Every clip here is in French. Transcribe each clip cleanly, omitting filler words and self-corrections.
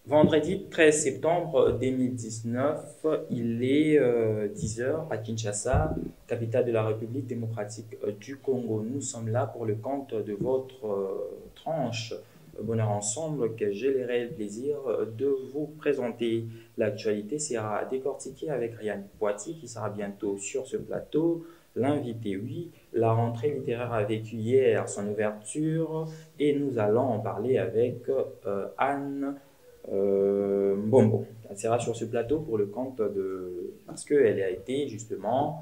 Vendredi 13 septembre 2019, il est 10 heures à Kinshasa, capitale de la République démocratique du Congo. Nous sommes là pour le compte de votre tranche Bonheur Ensemble que j'ai le réel plaisir de vous présenter. L'actualité sera décortiquée avec Ryan Poitiers qui sera bientôt sur ce plateau. L'invité, oui, la rentrée littéraire a vécu hier son ouverture et nous allons en parler avec Anne Mbombo. Elle sera sur ce plateau pour le compte de... parce qu'elle a été justement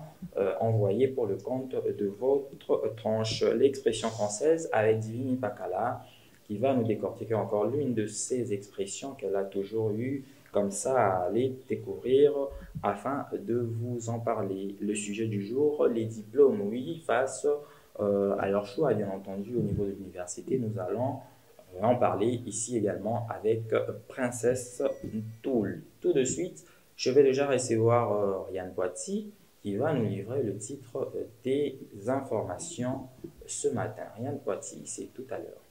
envoyée pour le compte de votre tranche. L'expression française avec Divine Pakala qui va nous décortiquer encore l'une de ces expressions qu'elle a toujours eu comme ça à aller découvrir afin de vous en parler. Le sujet du jour, les diplômes, oui, face à leur choix, bien entendu, au niveau de l'université. Nous allons en parler ici également avec Princesse Toul. Tout de suite, je vais déjà recevoir Ryan Poitiers qui va nous livrer le titre des informations ce matin. Ryan Poitiers, c'est tout à l'heure.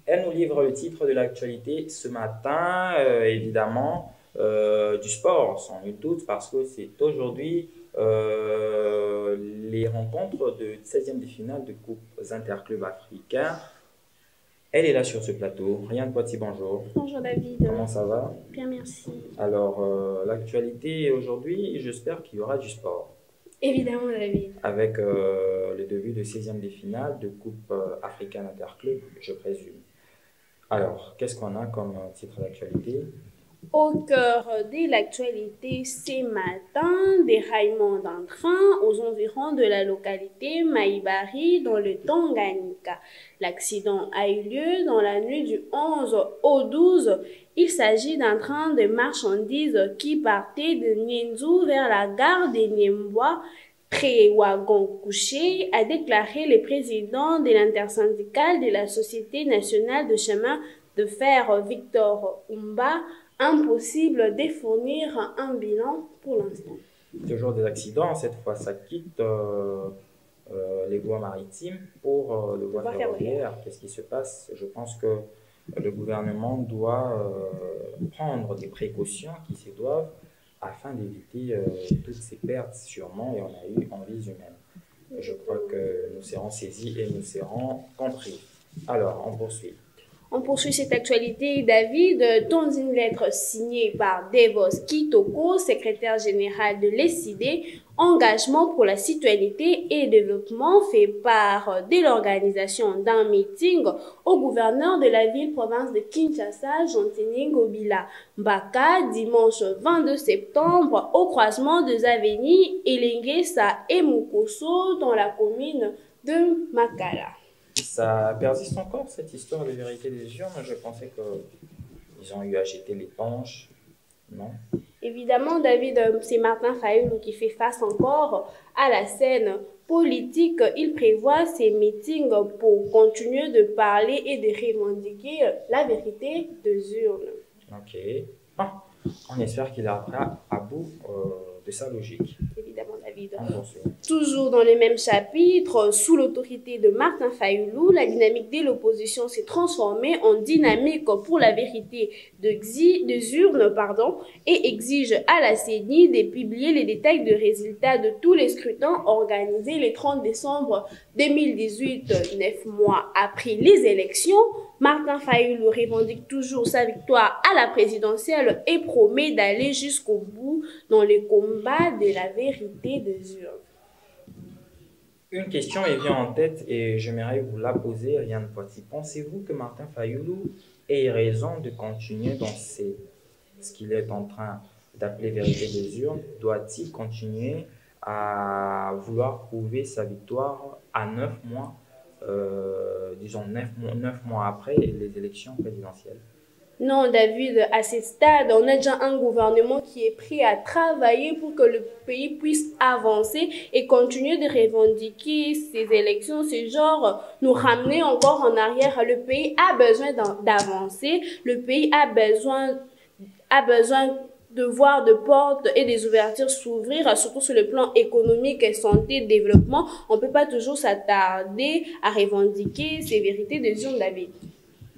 Elle nous livre le titre de l'actualité ce matin, évidemment. Du sport, sans nul doute, parce que c'est aujourd'hui les rencontres de 16e de finale de Coupe Interclubs africains. Elle est là sur ce plateau. Ryan Poitiers, bonjour. Bonjour David. Comment ça va? Bien, merci. Alors, l'actualité aujourd'hui, j'espère qu'il y aura du sport. Évidemment David. Avec le début de 16e de finale de Coupe africaine Interclubs, je présume. Alors, qu'est-ce qu'on a comme titre d'actualité? Au cœur de l'actualité ce matin, déraillement d'un train aux environs de la localité Maïbari dans le Tanganyika. L'accident a eu lieu dans la nuit du 11 au 12. Il s'agit d'un train de marchandises qui partait de Nienzu vers la gare de Niembois. Très wagon couché, a déclaré le président de l'intersyndicale de la Société nationale de chemin de fer Victor Umba. Impossible de fournir un bilan pour l'instant. Toujours des accidents, cette fois ça quitte les voies maritimes pour le voie ferroviaire. Qu'est-ce qui se passe? Je pense que le gouvernement doit prendre des précautions qui se doivent afin d'éviter toutes ces pertes sûrement, et on a eu en vies humaines. Je crois que nous serons saisis et nous serons compris. Alors, on poursuit. On poursuit cette actualité, David, dans une lettre signée par Devos Kitoko, secrétaire général de l'ECID, engagement pour la citoyenneté et le développement, fait part de l'organisation d'un meeting au gouverneur de la ville-province de Kinshasa, Jean-Tini Ngobila Mbaka, dimanche 22 septembre, au croisement des avenues Elengesa et Mukoso dans la commune de Makala. Ça persiste encore, cette histoire de vérité des urnes. Je pensais qu'ils ont eu à jeter l'éponge, non? Évidemment, David, c'est Martin Fayulu qui fait face encore à la scène politique. Il prévoit ces meetings pour continuer de parler et de revendiquer la vérité des urnes. Ok. Ah, on espère qu'il arrivera à bout de sa logique. Évidemment, David. On Toujours dans le même chapitre, sous l'autorité de Martin Fayulu, la dynamique de l'opposition s'est transformée en dynamique pour la vérité des urnes et exige à la CENI de publier les détails de résultats de tous les scrutins organisés le 30 décembre 2018, 9 mois après les élections. Martin Fayulu revendique toujours sa victoire à la présidentielle et promet d'aller jusqu'au bout dans le combat de la vérité des urnes. Une question est venue en tête et j'aimerais vous la poser, Ryan Poitiers. Pensez-vous que Martin Fayulu ait raison de continuer dans ce qu'il est en train d'appeler vérité des urnes? Doit-il continuer à vouloir prouver sa victoire à 9 mois disons 9 mois après les élections présidentielles? Non, David, à ce stade, on a déjà un gouvernement qui est prêt à travailler pour que le pays puisse avancer et continuer de revendiquer ces élections. C'est genre nous ramener encore en arrière. Le pays a besoin d'avancer. Le pays a besoin de voir de portes et des ouvertures s'ouvrir, surtout sur le plan économique, santé, développement. On ne peut pas toujours s'attarder à revendiquer ces vérités de Zion David.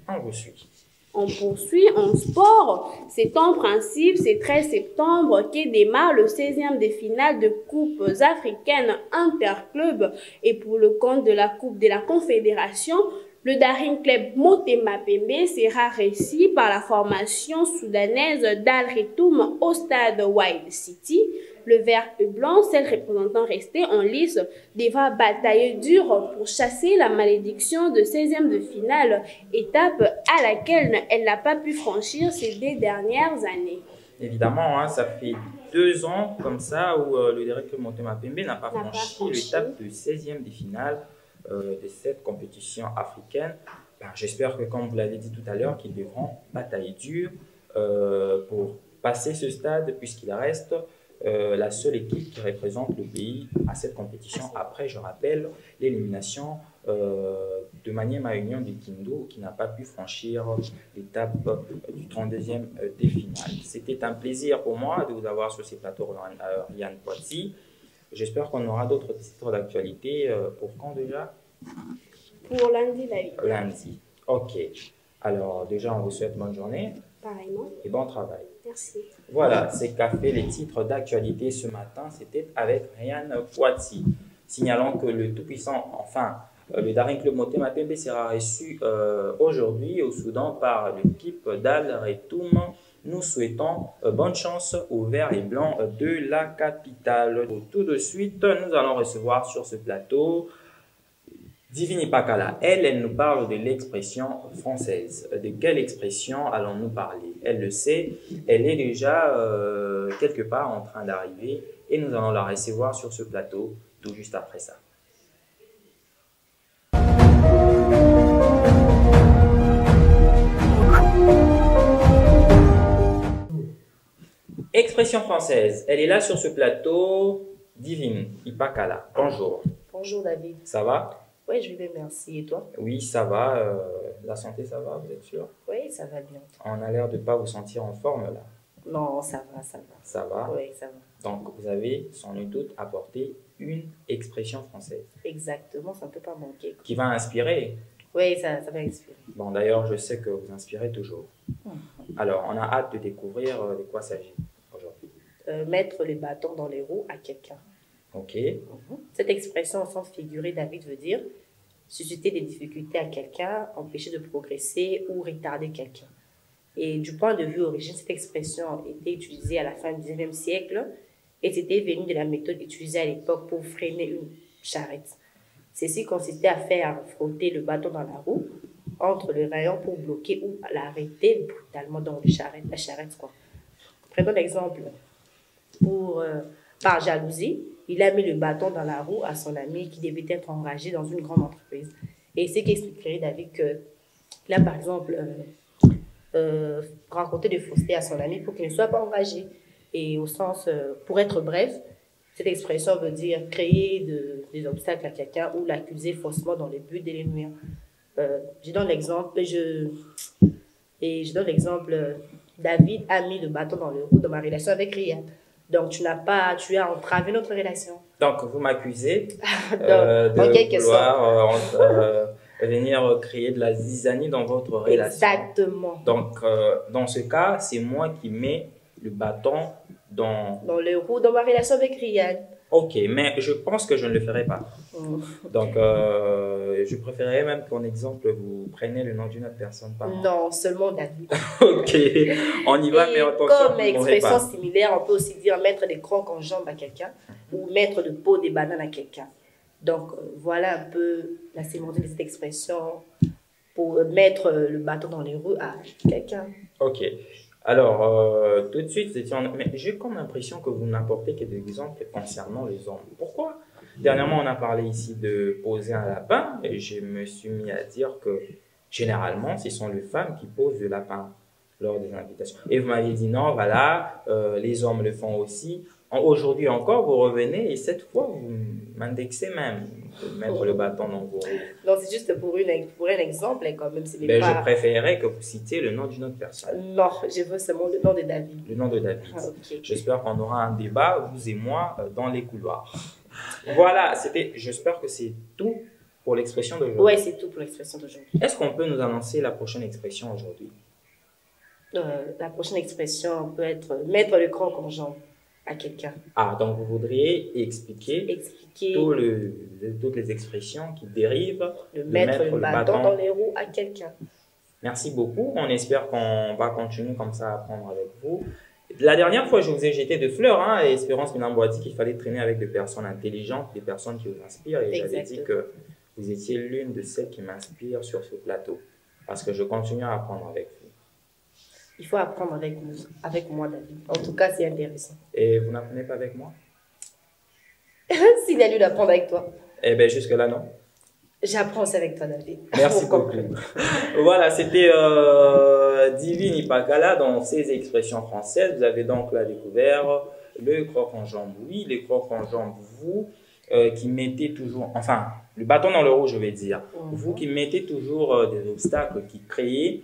On vous suit. On poursuit en sport. C'est en principe, c'est 13 septembre que démarre le 16e des finales de Coupes africaines interclubs. Et pour le compte de la Coupe de la Confédération, le Daring Club Motema Pembe sera reçu par la formation soudanaise d'Al Retoum au stade Wild City. Le vert et blanc, seul représentant resté en lice, devra batailler dur pour chasser la malédiction de 16e de finale, étape à laquelle elle n'a pas pu franchir ces 2 dernières années. Évidemment, hein, ça fait 2 ans comme ça où le directeur Motema Pembe n'a pas franchi l'étape de 16e des finales de cette compétition africaine. Ben, j'espère que, comme vous l'avez dit tout à l'heure, qu'ils devront batailler dur pour passer ce stade, puisqu'il reste la seule équipe qui représente le pays à cette compétition. Après, je rappelle l'élimination de Maniema Union du Kindu, qui n'a pas pu franchir l'étape du 32e des finales. C'était un plaisir pour moi de vous avoir sur ces plateaux, Ryan Poitsy. J'espère qu'on aura d'autres titres d'actualité. Pour quand déjà? Pour lundi, David. Lundi. Ok. Alors, déjà, on vous souhaite bonne journée. Pareillement. Et bon travail. Merci. Voilà, c'est qu'a fait les titres d'actualité ce matin. C'était avec Ryan Poitsy. Signalons que le tout-puissant, enfin, le Daring Club Motema Pembe sera reçu aujourd'hui au Soudan par l'équipe d'Al Retoum. Nous souhaitons bonne chance aux verts et blancs de la capitale. Tout de suite, nous allons recevoir sur ce plateau Divini Pakala. Elle nous parle de l'expression française. De quelle expression allons-nous parler? Elle le sait, elle est déjà quelque part en train d'arriver et nous allons la recevoir sur ce plateau tout juste après ça. Expression française, elle est là sur ce plateau. Divine Ipakala, bonjour. Bonjour David. Ça va? Oui, je vais bien, merci. Et toi? Oui, ça va. La santé, ça va, vous êtes sûr? Oui, ça va bien. On a l'air de ne pas vous sentir en forme là. Non, ça va, ça va. Ça va? Oui, ça va. Donc, vous avez sans nul doute apporté une expression française. Exactement, ça ne peut pas manquer. Qui va inspirer. Oui, ça va inspirer. Bon, d'ailleurs, je sais que vous inspirez toujours. Alors, on a hâte de découvrir de quoi s'agit aujourd'hui. Mettre les bâtons dans les roues à quelqu'un. Ok. Cette expression, au sens figuré, David veut dire susciter des difficultés à quelqu'un, empêcher de progresser ou retarder quelqu'un. Et du point de vue origine, cette expression était utilisée à la fin du XIXe siècle et c'était venu de la méthode utilisée à l'époque pour freiner une charrette. Ceci consistait à faire frotter le bâton dans la roue entre les rayons pour bloquer ou l'arrêter brutalement dans la charrette, quoi. Prenons l'exemple. Par jalousie, il a mis le bâton dans la roue à son ami qui devait être engagé dans une grande entreprise. Et c'est qui expliquerait David qu'il a par exemple rencontré des faussetés à son ami pour qu'il ne soit pas engagé. Et au sens, pour être bref, cette expression veut dire créer des obstacles à quelqu'un ou l'accuser faussement dans le but de le nuire. Je donne l'exemple, David a mis le bâton dans le roue de ma relation avec Riyad. Donc, tu as entravé notre relation. Donc, vous m'accusez de vouloir venir créer de la zizanie dans votre relation. Exactement. Donc, dans ce cas, c'est moi qui mets le bâton dans le roue de ma relation avec Riyad. Ok, mais je pense que je ne le ferai pas. Donc, je préférerais même qu'en exemple, vous preniez le nom d'une autre personne. Non, seulement David. Ok, on y va, mais attention. Comme expression similaire, on peut aussi dire mettre des crocs en jambes à quelqu'un ou mettre de peau des bananes à quelqu'un. Donc, voilà un peu la sémantique de cette expression pour mettre le bâton dans les roues à quelqu'un. Ok. Alors, tout de suite, mais j'ai comme l'impression que vous n'apportez que des exemples concernant les hommes. Pourquoi Dernièrement, on a parlé ici de poser un lapin et je me suis mis à dire que généralement, ce sont les femmes qui posent le lapin lors des invitations. Et vous m'aviez dit non, voilà, les hommes le font aussi. Aujourd'hui encore, vous revenez et cette fois, vous m'indexez même de mettre le bâton dans vos roues. Non, c'est juste pour un exemple, et quand même, ce n'est Ben, pas... je préférerais que vous citiez le nom d'une autre personne. Non, je veux seulement le nom de David. Le nom de David. Ah, ok. J'espère qu'on aura un débat, vous et moi, dans les couloirs. Voilà, j'espère que c'est tout pour l'expression d'aujourd'hui. Ouais, c'est tout pour l'expression d'aujourd'hui. Est-ce qu'on peut nous annoncer la prochaine expression aujourd'hui? La prochaine expression peut être mettre le croc en jambe à quelqu'un. Ah, donc vous voudriez expliquer Expliquer, toutes les expressions qui dérivent de de mettre le bâton dans les roues à quelqu'un. Merci beaucoup. On espère qu'on va continuer comme ça à apprendre avec vous. La dernière fois, je vous ai jeté de fleurs, hein, et Espérance Minambo a dit qu'il fallait traîner avec des personnes intelligentes, des personnes qui vous inspirent. Et j'avais dit que vous étiez l'une de celles qui m'inspirent sur ce plateau. Parce que je continue à apprendre avec vous. Il faut apprendre avec moi, David. En tout cas, c'est intéressant. Et vous n'apprenez pas avec moi? S'il a lieu d'apprendre avec toi. Eh bien, jusque-là, non. J'apprends aussi avec toi, David. Merci beaucoup. Voilà, c'était Divine Ipakala dans ses expressions françaises. Vous avez donc là découvert le croc en jambe, oui, les crocs en jambe, vous, qui mettez toujours, enfin, le bâton dans le rouge, je vais dire. Vous qui mettez toujours des obstacles, qui créez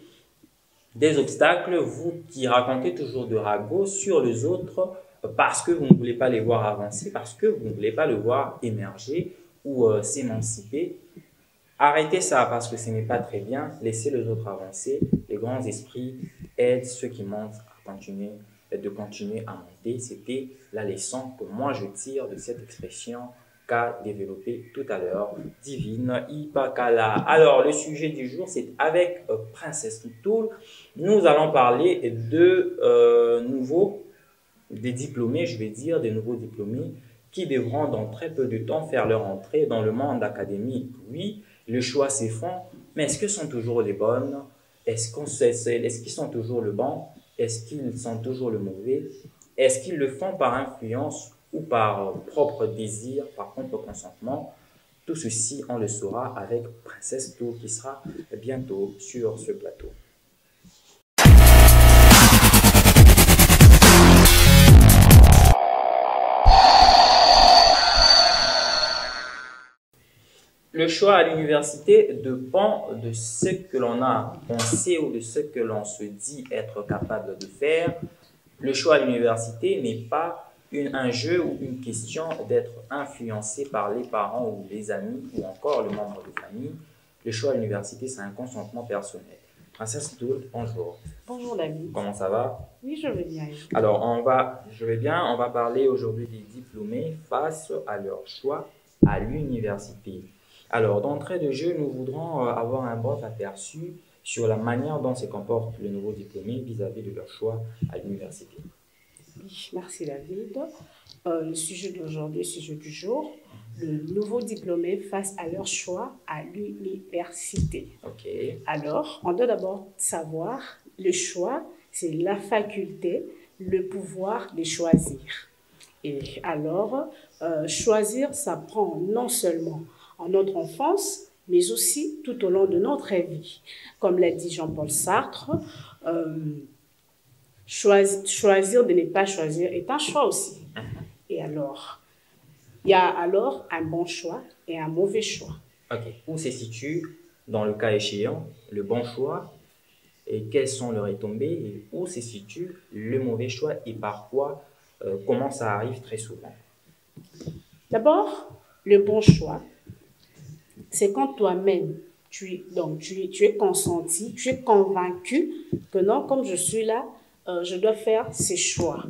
des obstacles, vous qui racontez toujours de ragots sur les autres parce que vous ne voulez pas les voir avancer, parce que vous ne voulez pas le voir émerger ou s'émanciper. Arrêtez ça parce que ce n'est pas très bien. Laissez les autres avancer. Les grands esprits aident ceux qui montent à continuer, de continuer à monter. C'était la leçon que moi je tire de cette expression qu'a développée tout à l'heure Divine Ipakala. Alors, le sujet du jour, c'est avec Princesse Ntoul. Nous allons parler de des diplômés, je vais dire, des nouveaux diplômés qui devront dans très peu de temps faire leur entrée dans le monde académique. Oui, le choix s'est fait, mais est-ce que sont toujours les bonnes? Est-ce qu'ils sont toujours le bon? Est-ce qu'ils sont toujours le mauvais? Est-ce qu'ils le font par influence ou par propre désir, par contre consentement? Tout ceci, on le saura avec Princesse Ntoul qui sera bientôt sur ce plateau. Le choix à l'université dépend de ce que l'on a pensé ou de ce que l'on se dit être capable de faire. Le choix à l'université n'est pas un jeu ou une question d'être influencé par les parents ou les amis ou encore le membre de famille. Le choix à l'université, c'est un consentement personnel. Princesse Ntoul, bonjour. Bonjour David. Comment ça va? Oui, je vais bien. Alors, je vais bien. On va parler aujourd'hui des diplômés face à leur choix à l'université. Alors, d'entrée de jeu, nous voudrons avoir un bref aperçu sur la manière dont se comporte le nouveau diplômé vis-à-vis de leur choix à l'université. Oui, merci David. Le sujet d'aujourd'hui, le sujet du jour, le nouveau diplômé face à leur choix à l'université. Ok. Alors, on doit d'abord savoir, le choix, c'est la faculté, le pouvoir de choisir. Et alors, choisir, ça prend non seulement en notre enfance, mais aussi tout au long de notre vie. Comme l'a dit Jean-Paul Sartre, choisir de ne pas choisir est un choix aussi. Et alors, il y a alors un bon choix et un mauvais choix. Ok. Où se situe, dans le cas échéant, le bon choix et quelles sont leurs retombées et où se situe le mauvais choix et parfois, comment ça arrive très souvent? D'abord, le bon choix, c'est quand toi-même, tu es consenti, tu es convaincu que non, comme je suis là, je dois faire ces choix.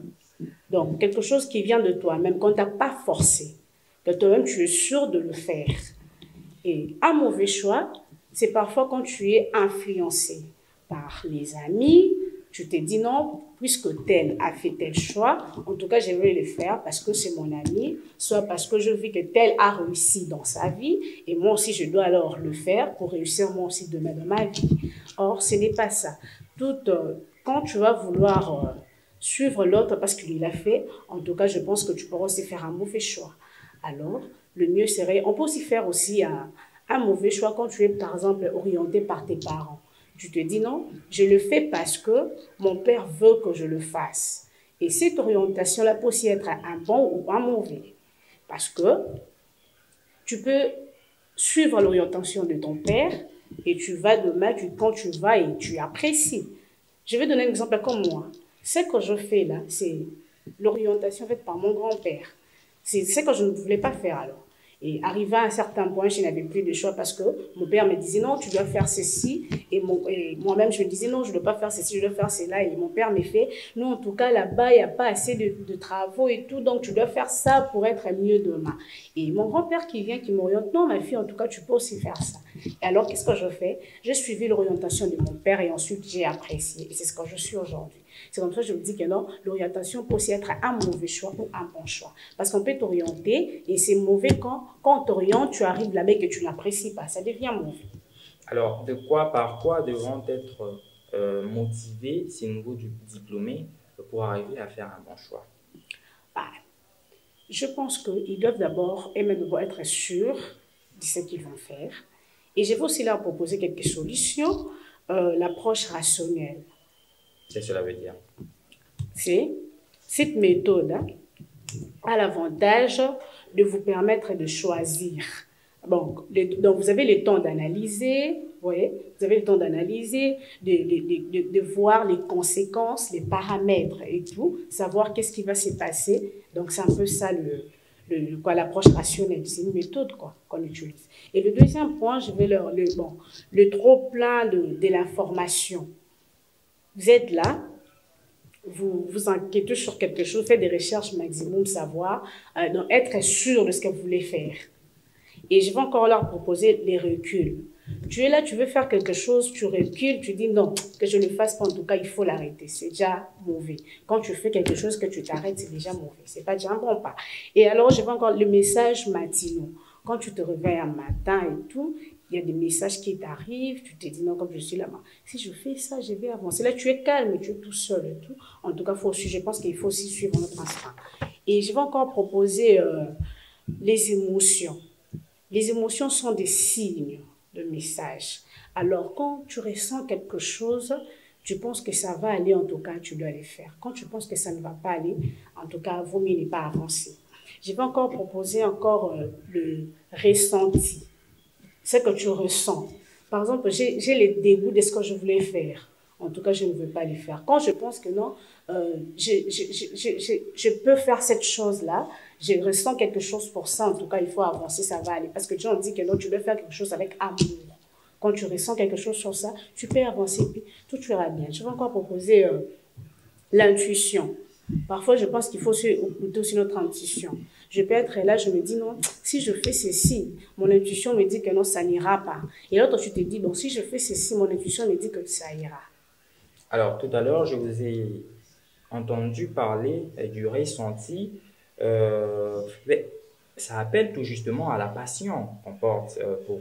Donc, quelque chose qui vient de toi-même, qu'on ne t'a pas forcé, que toi-même tu es sûr de le faire. Et un mauvais choix, c'est parfois quand tu es influencé par les amis, tu te dis non, puisque tel a fait tel choix, en tout cas je vais le faire parce que c'est mon ami, soit parce que je vis que tel a réussi dans sa vie et moi aussi je dois alors le faire pour réussir moi aussi demain dans ma vie. Or, ce n'est pas ça. Quand tu vas vouloir suivre l'autre parce qu'il l'a fait, en tout cas je pense que tu pourras aussi faire un mauvais choix. Alors, le mieux serait, on peut aussi faire aussi un mauvais choix quand tu es, par exemple, orienté par tes parents. Tu te dis non, je le fais parce que mon père veut que je le fasse. Et cette orientation-là peut aussi être un bon ou un mauvais. Parce que tu peux suivre l'orientation de ton père et tu vas demain, quand tu vas et tu apprécies. Je vais donner un exemple comme moi. Ce que je fais là, c'est l'orientation faite par mon grand-père. C'est ce que je ne voulais pas faire alors. Et arrivé à un certain point, je n'avais plus de choix parce que mon père me disait non, tu dois faire ceci. Et moi-même, je me disais non, je ne dois pas faire ceci, je dois faire cela. Et mon père me fait non, en tout cas, là-bas, il n'y a pas assez de travaux et tout, donc tu dois faire ça pour être mieux demain. Et mon grand-père qui vient, qui m'oriente, non, ma fille, en tout cas, tu peux aussi faire ça. Et alors, qu'est-ce que je fais? J'ai suivi l'orientation de mon père et ensuite j'ai apprécié. Et c'est ce que je suis aujourd'hui. C'est comme ça que je me dis que non, l'orientation peut aussi être un mauvais choix ou un bon choix. Parce qu'on peut t'orienter et c'est mauvais quand on t'oriente, tu arrives là-bas et que tu n'apprécies pas. Ça devient mauvais. Alors, par quoi devront être motivés ces nouveaux diplômés pour arriver à faire un bon choix? Ah, je pense qu'ils doivent d'abord être sûrs de ce qu'ils vont faire. Et je vais aussi leur proposer quelques solutions. L'approche rationnelle. Qu'est-ce que cela veut dire? C'est cette méthode a l'avantage de vous permettre de choisir. Donc vous avez le temps d'analyser, vous voyez, vous avez le temps d'analyser, de voir les conséquences, les paramètres et tout, savoir qu'est-ce qui va se passer. Donc c'est un peu ça l'approche rationnelle, c'est une méthode qu'on utilise. Et le deuxième point, je vais le trop plein de l'information. Vous êtes là, vous enquêtez sur quelque chose, faites des recherches maximum, savoir, donc être sûr de ce que vous voulez faire. Et je vais encore leur proposer les reculs. Tu es là, tu veux faire quelque chose, tu recules, tu dis non, que je ne le fasse pas, en tout cas, il faut l'arrêter. C'est déjà mauvais. Quand tu fais quelque chose, que tu t'arrêtes, c'est déjà mauvais. C'est pas déjà un bon pas. Et alors, je vais encore le message matinaux. Quand tu te réveilles un matin et tout, il y a des messages qui t'arrivent, tu te dis non, comme je suis là-bas, si je fais ça, je vais avancer. Là, tu es calme, tu es tout seul et tout. En tout cas, je pense qu'il faut aussi suivre notre instinct. Et je vais encore proposer les émotions. Les émotions sont des signes de message. Alors, quand tu ressens quelque chose, tu penses que ça va aller, en tout cas, tu dois le faire. Quand tu penses que ça ne va pas aller, en tout cas, vaut mieux ne pas avancer. Je vais encore proposer le ressenti. Ce que tu ressens. Par exemple, j'ai le dégoût de ce que je voulais faire. En tout cas, je ne veux pas le faire. Quand je pense que non, je peux faire cette chose-là, je ressens quelque chose pour ça, en tout cas, il faut avancer, ça va aller. Parce que les gens disent que non, tu dois faire quelque chose avec amour. Quand tu ressens quelque chose sur ça, tu peux avancer, puis tout ira bien. Je vais encore proposer l'intuition. Parfois, je pense qu'il faut écouter aussi notre intuition. Je peux être là, je me dis non, si je fais ceci, mon intuition me dit que non, ça n'ira pas. Et l'autre, tu te dis, bon, si je fais ceci, mon intuition me dit que ça ira. Alors, tout à l'heure, je vous ai entendu parler du ressenti. Mais ça appelle tout justement à la passion qu'on porte pour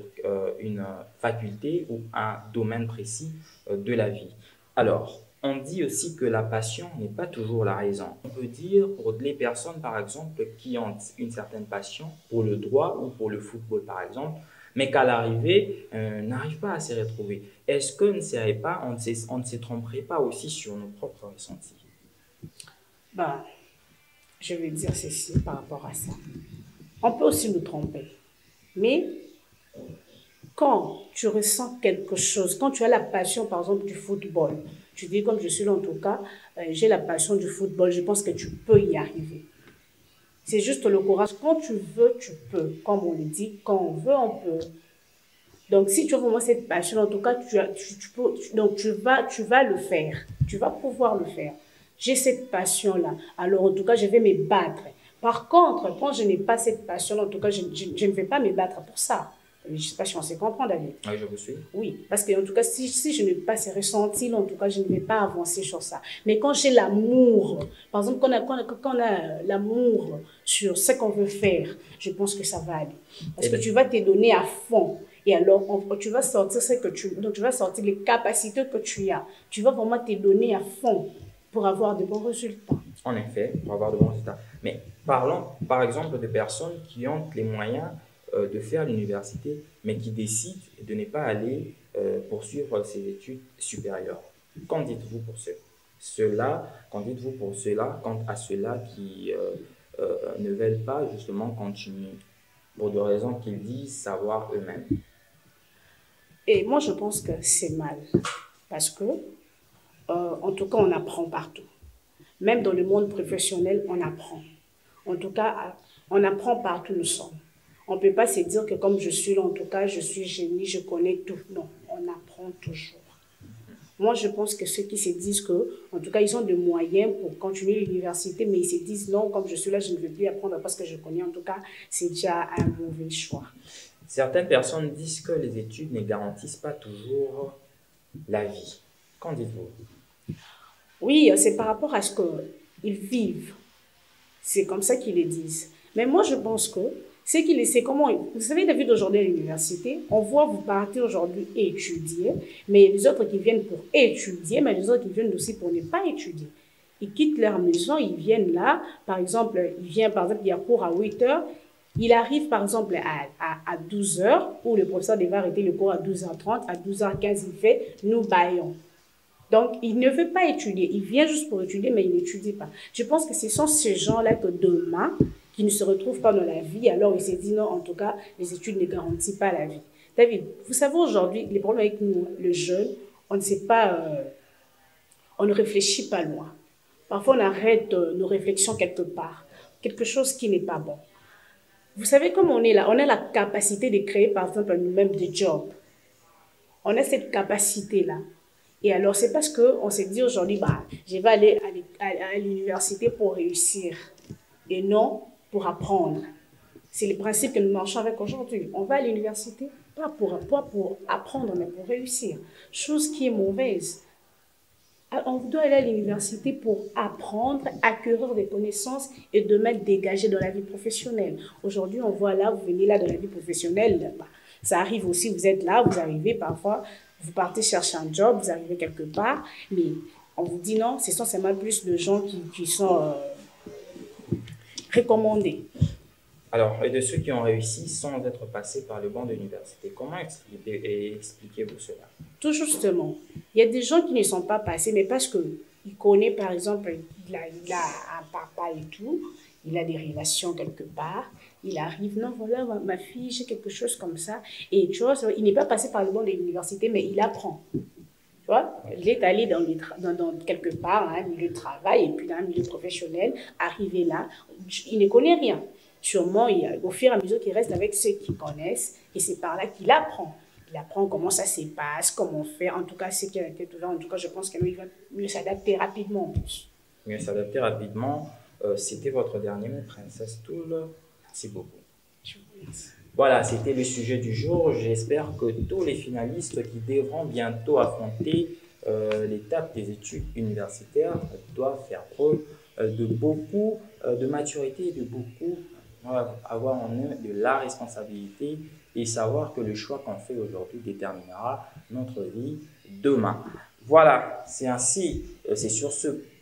une faculté ou un domaine précis de la vie. Alors, on dit aussi que la passion n'est pas toujours la raison. On peut dire pour les personnes, par exemple, qui ont une certaine passion pour le droit ou pour le football, par exemple, mais qu'à l'arrivée, n'arrivent pas à se retrouver. Est-ce que on ne se tromperait pas aussi sur nos propres ressentis? Je vais dire ceci par rapport à ça. On peut aussi nous tromper. Mais quand tu ressens quelque chose, quand tu as la passion, par exemple, du football, tu dis, comme je suis là en tout cas, j'ai la passion du football, je pense que tu peux y arriver. C'est juste le courage. Quand tu veux, tu peux. Comme on le dit, quand on veut, on peut. Donc, si tu as vraiment cette passion, en tout cas, tu vas le faire. Tu vas pouvoir le faire. J'ai cette passion-là. Alors, en tout cas, je vais me battre. Par contre, quand je n'ai pas cette passion, en tout cas, je ne vais pas me battre pour ça. Je ne sais pas si on s'est compris, David. Oui, je vous suis. Oui, parce que en tout cas, si je n'ai pas ces ressentis, en tout cas, je ne vais pas avancer sur ça. Mais quand j'ai l'amour, par exemple, quand on a l'amour sur ce qu'on veut faire, je pense que ça va aller. Parce que tu vas te donner à fond. Et alors, tu vas sortir donc tu vas sortir les capacités que tu as. Tu vas vraiment te donner à fond pour avoir de bons résultats. En effet, pour avoir de bons résultats. Mais parlons par exemple de personnes qui ont les moyens de faire l'université, mais qui décident de ne pas aller poursuivre ces études supérieures. Qu'en dites-vous pour cela? Qu'en dites-vous pour cela, quant à ceux-là qui ne veulent pas justement continuer pour des raisons qu'ils disent savoir eux-mêmes? Et moi, je pense que c'est mal parce que, en tout cas, on apprend partout. Même dans le monde professionnel, on apprend. En tout cas, on apprend partout où nous sommes. On ne peut pas se dire que comme je suis là, en tout cas, je suis génie, je connais tout. Non, on apprend toujours. Moi, je pense que ceux qui se disent que, en tout cas, ils ont des moyens pour continuer l'université, mais ils se disent non, comme je suis là, je ne veux plus apprendre parce que je connais. En tout cas, c'est déjà un mauvais choix. Certaines personnes disent que les études ne garantissent pas toujours la vie. Qu'en dites-vous? Oui, c'est par rapport à ce qu'ils vivent. C'est comme ça qu'ils le disent. Mais moi, je pense que c'est comment... Vous savez, David, aujourd'hui à l'université, on voit vous partez aujourd'hui étudier, mais il y a les autres qui viennent pour étudier, mais les autres qui viennent aussi pour ne pas étudier. Ils quittent leur maison, ils viennent là, par exemple, il y a cours à 8 heures, il arrive par exemple à 12 heures, où le professeur devait arrêter le cours à 12h30, à 12h15, il fait « nous baillons ». Donc, il ne veut pas étudier, il vient juste pour étudier, mais il n'étudie pas. Je pense que ce sont ces gens-là que demain, qui ne se retrouvent pas dans la vie, alors il s'est dit non, en tout cas, les études ne garantissent pas la vie. David, vous savez aujourd'hui, les problèmes avec nous, le jeune, on ne sait pas, on ne réfléchit pas loin. Parfois, on arrête nos réflexions quelque part, quelque chose qui n'est pas bon. Vous savez, comme on est là, on a la capacité de créer, par exemple, nous-mêmes des jobs. On a cette capacité-là. Et alors, c'est parce qu'on s'est dit aujourd'hui, bah, je vais aller à l'université pour réussir. Et non pour apprendre. C'est le principe que nous marchons avec aujourd'hui. On va à l'université, pas pour apprendre, mais pour réussir. Chose qui est mauvaise. On doit aller à l'université pour apprendre, acquérir des connaissances et demain dégager dans la vie professionnelle. Aujourd'hui, on voit là, vous venez là dans la vie professionnelle, bah, ça arrive aussi, vous êtes là, vous arrivez parfois, vous partez chercher un job, vous arrivez quelque part, mais on vous dit non, ce sont seulement plus de gens qui sont recommandés. Alors, et de ceux qui ont réussi sans être passés par le banc de l'université, comment expliquez-vous cela? Tout justement, il y a des gens qui ne sont pas passés, mais parce qu'ils connaissent, par exemple, il a un papa et tout, il a des relations quelque part, il arrive, non, voilà, ma fille, j'ai quelque chose comme ça, et tu vois, il n'est pas passé par le banc de l'université, mais il apprend. Tu vois, il est allé dans quelque part, dans un milieu de travail, et puis dans un milieu professionnel, arrivé là, il ne connaît rien. Sûrement, au fur et à mesure qu'il reste avec ceux qui connaissent, et c'est par là qu'il apprend. Il apprend comment ça se passe, comment faire. En tout cas, c'est qu'il a été ouvert. En tout cas, je pense qu'il va mieux s'adapter rapidement. Mieux s'adapter rapidement. C'était votre dernier mot, Princesse Toul. Merci beaucoup. Voilà, c'était le sujet du jour. J'espère que tous les finalistes qui devront bientôt affronter l'étape des études universitaires doivent faire preuve de beaucoup de maturité et de beaucoup avoir en eux de la responsabilité et savoir que le choix qu'on fait aujourd'hui déterminera notre vie demain. Voilà, c'est ainsi, c'est sur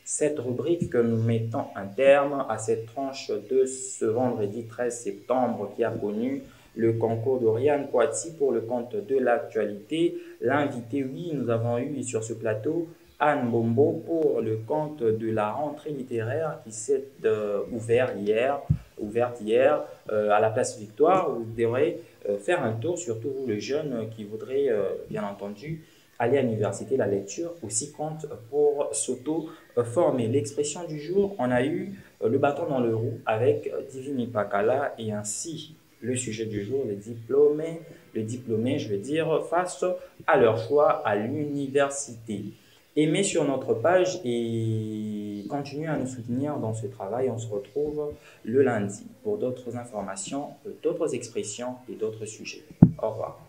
cette rubrique que nous mettons un terme à cette tranche de ce vendredi 13 septembre qui a connu le concours d'Oriane Kouati pour le compte de l'actualité. L'invité, oui, nous avons eu sur ce plateau Anne Bombo pour le compte de la rentrée littéraire qui s'est ouverte hier à la place Victoire, où vous devrez faire un tour, surtout vous les jeunes qui voudraient bien entendu aller à l'université. La lecture aussi compte pour s'auto-former. L'expression du jour, on a eu le bâton dans le roue avec Divini Pakala et ainsi le sujet du jour, les diplômés, je veux dire, face à leur choix à l'université. Aimez sur notre page et continuez à nous soutenir dans ce travail. On se retrouve le lundi pour d'autres informations, d'autres expressions et d'autres sujets. Au revoir.